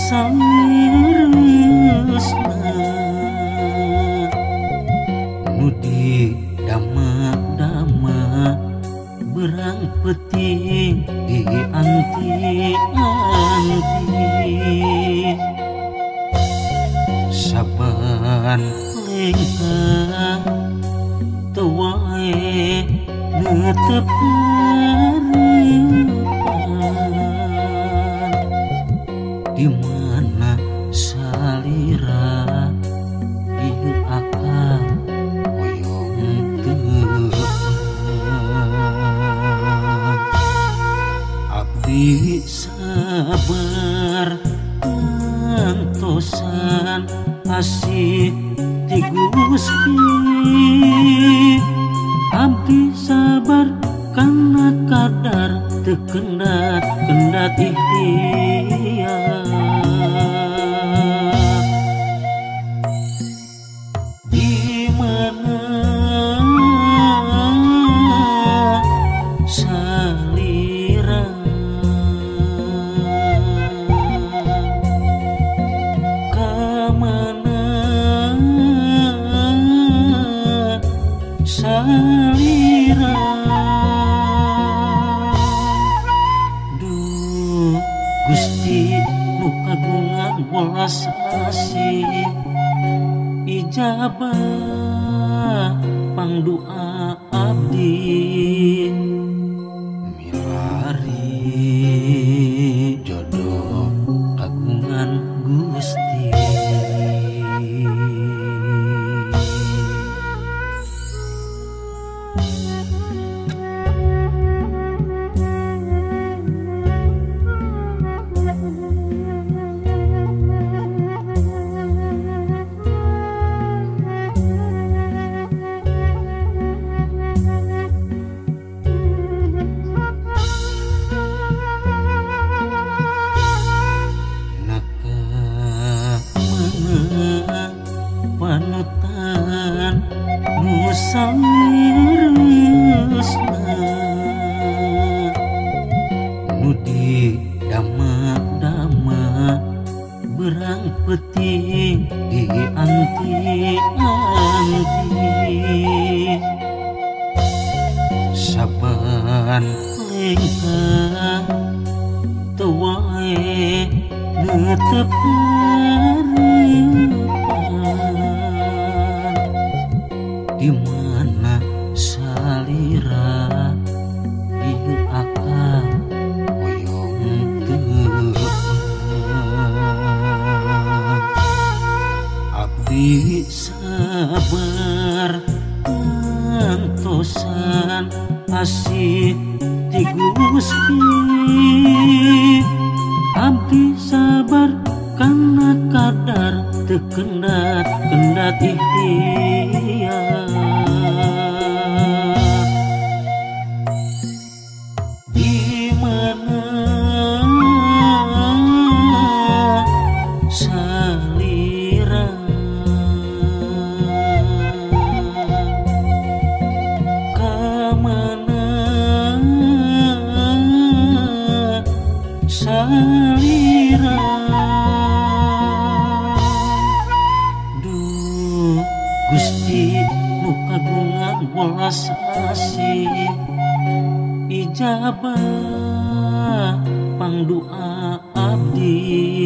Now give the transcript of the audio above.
salerusna nudi dama-dama berang peting di anti-anti saban lengkah tuwae netep di mana salira ieu akang hoyong teu abdi sabar ngantosan asih ti Gusti abdi sabar karena kadar teu kendat ikhtiar di mana salira kamana salira duh Gusti nu kagungan welas asih ijabah pangdoa abdi milari jodoh kagungan Gusti. Panutan nu salerusna nudi dama-dama berang peting di anti-anti saban lengkah tuwae netep di mana salira ieu akang hoyong teu abdi sabar ngantosan asih ti Gusti abdi sabar karena kadar teu kendat ikhtiar di mana salira kamana salira duh Gusti nu kagungan welas asih ijabah pangdoa abdi